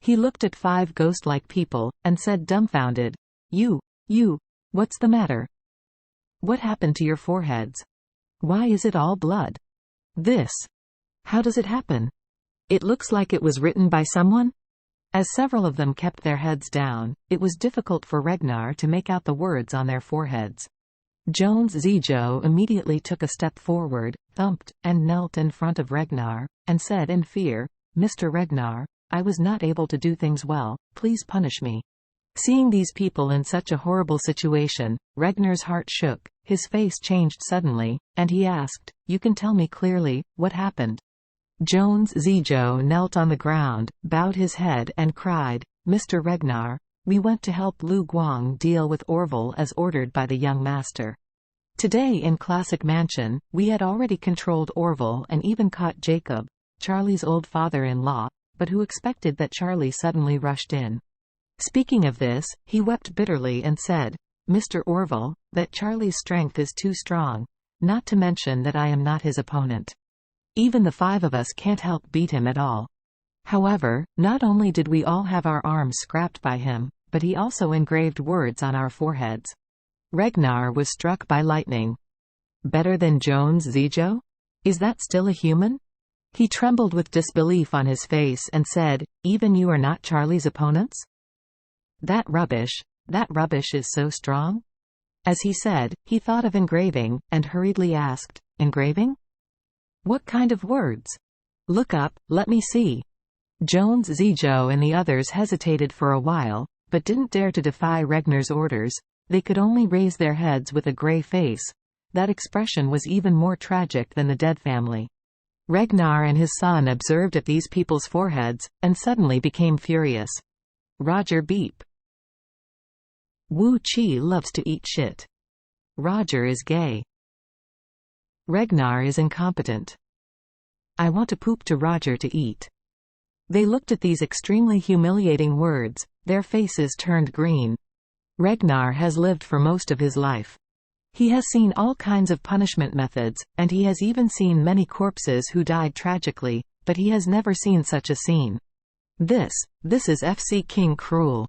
He looked at 5 ghost-like people, and said dumbfounded, You, what's the matter? What happened to your foreheads? Why is it all blood? This. How does it happen? It looks like it was written by someone? As several of them kept their heads down, it was difficult for Ragnar to make out the words on their foreheads. Jones Zijo immediately took a step forward, thumped, and knelt in front of Ragnar, and said in fear, Mr. Ragnar, I was not able to do things well, please punish me. Seeing these people in such a horrible situation, Ragnar's heart shook, his face changed suddenly, and he asked, You can tell me clearly, what happened? Jones Zijo knelt on the ground, bowed his head and cried, Mr. Ragnar, we went to help Lu Guang deal with Orville as ordered by the young master. Today in Classic Mansion, we had already controlled Orville and even caught Jacob, Charlie's old father-in-law, but who expected that Charlie suddenly rushed in. Speaking of this, he wept bitterly and said, Mr. Orville, that Charlie's strength is too strong, not to mention that I am not his opponent. Even the 5 of us can't help beat him at all. However, not only did we all have our arms scrapped by him, but he also engraved words on our foreheads. Ragnar was struck by lightning. Better than Jones Zijo? Is that still a human? He trembled with disbelief on his face and said, Even you are not Charlie's opponents? That rubbish is so strong? As he said, he thought of engraving, and hurriedly asked, Engraving? What kind of words? Look up, let me see. Jones Zijo and the others hesitated for a while, but didn't dare to defy Ragnar's orders. They could only raise their heads with a grey face. That expression was even more tragic than the dead family. Ragnar and his son observed at these people's foreheads, and suddenly became furious. Roger beep. Wu Chi loves to eat shit. Roger is gay. Ragnar is incompetent. I want to poop to Roger to eat. They looked at these extremely humiliating words, their faces turned green. Ragnar has lived for most of his life. He has seen all kinds of punishment methods, and he has even seen many corpses who died tragically, but he has never seen such a scene. This is FC King Cruel.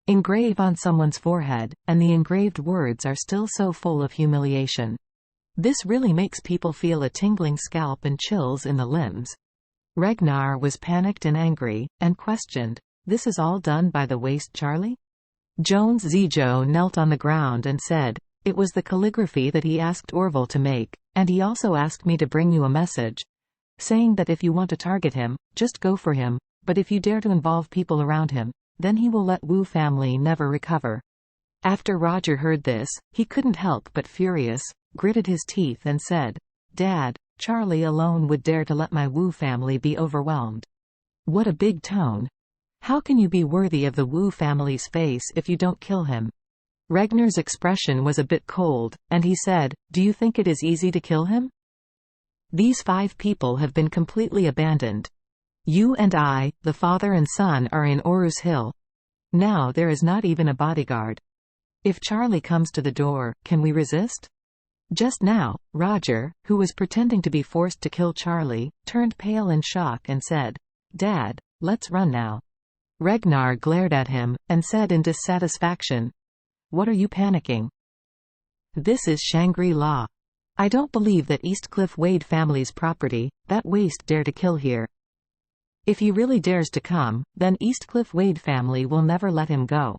Engrave on someone's forehead, and the engraved words are still so full of humiliation. This really makes people feel a tingling scalp and chills in the limbs. Ragnar was panicked and angry, and questioned, This is all done by the waste Charlie? Jones Zijo knelt on the ground and said, It was the calligraphy that he asked Orville to make, and he also asked me to bring you a message, saying that if you want to target him, just go for him, but if you dare to involve people around him, then he will let Wu family never recover. After Roger heard this, he couldn't help but furious, gritted his teeth and said, Dad, Charlie alone would dare to let my Wu family be overwhelmed. What a big tone. How can you be worthy of the Wu family's face if you don't kill him? Ragnar's expression was a bit cold, and he said, Do you think it is easy to kill him? These 5 people have been completely abandoned. You and I, the father and son, are in Orus Hill. Now there is not even a bodyguard. If Charlie comes to the door, can we resist? Just now, Roger, who was pretending to be forced to kill Charlie, turned pale in shock and said, Dad, let's run now. Ragnar glared at him, and said in dissatisfaction, What are you panicking? This is Shangri-La. I don't believe that Eastcliff Wade family's property, that waste dare to kill here. If he really dares to come, then Eastcliff Wade family will never let him go.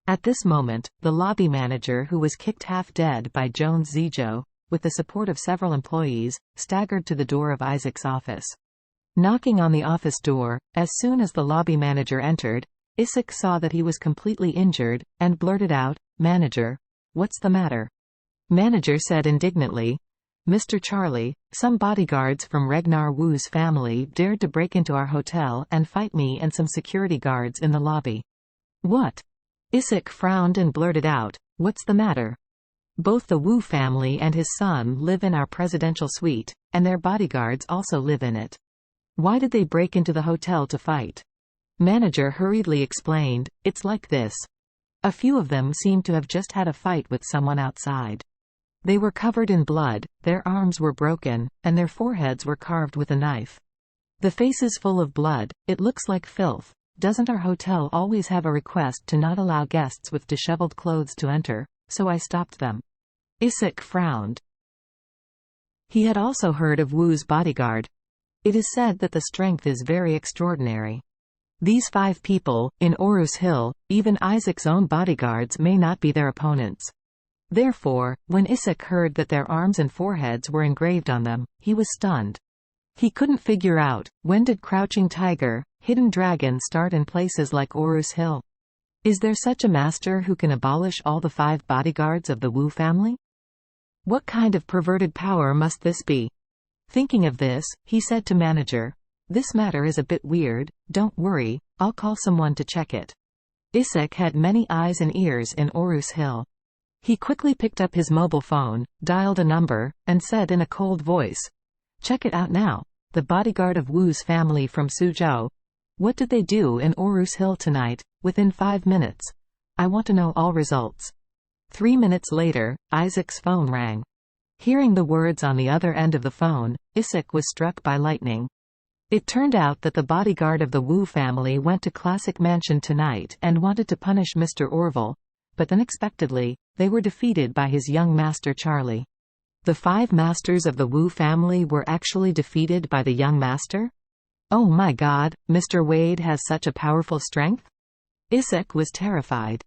At this moment, the lobby manager, who was kicked half dead by Jones Zijo, with the support of several employees, staggered to the door of Isaac's office. Knocking on the office door, as soon as the lobby manager entered, Isaac saw that he was completely injured, and blurted out, Manager, what's the matter? Manager said indignantly, Mr. Charlie, some bodyguards from Ragnar Wu's family dared to break into our hotel and fight me and some security guards in the lobby. What? Isaac frowned and blurted out, What's the matter? Both the Wu family and his son live in our presidential suite, and their bodyguards also live in it. Why did they break into the hotel to fight? Manager hurriedly explained, It's like this. A few of them seem to have just had a fight with someone outside. They were covered in blood, their arms were broken, and their foreheads were carved with a knife. The faces full of blood, it looks like filth, doesn't our hotel always have a request to not allow guests with disheveled clothes to enter? So I stopped them." Isaac frowned. He had also heard of Wu's bodyguard. It is said that the strength is very extraordinary. These 5 people, in Orus Hill, even Isaac's own bodyguards may not be their opponents. Therefore, when Isaac heard that their arms and foreheads were engraved on them, he was stunned. He couldn't figure out, when did Crouching Tiger, Hidden Dragon start in places like Orus Hill? Is there such a master who can abolish all the 5 bodyguards of the Wu family? What kind of perverted power must this be? Thinking of this, he said to manager, "This matter is a bit weird, don't worry, I'll call someone to check it." Isaac had many eyes and ears in Orus Hill. He quickly picked up his mobile phone, dialed a number, and said in a cold voice, "Check it out now. The bodyguard of Wu's family from Suzhou. What did they do in Orus Hill tonight, within 5 minutes? I want to know all results." 3 minutes later, Isaac's phone rang. Hearing the words on the other end of the phone, Isaac was struck by lightning. It turned out that the bodyguard of the Wu family went to Classic Mansion tonight and wanted to punish Mr. Orville, but unexpectedly, they were defeated by his young master Charlie. The 5 masters of the Wu family were actually defeated by the young master? Oh my God, Mr. Wade has such a powerful strength? Isaac was terrified.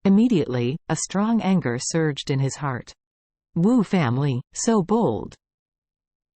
Immediately, a strong anger surged in his heart. Wu family, so bold.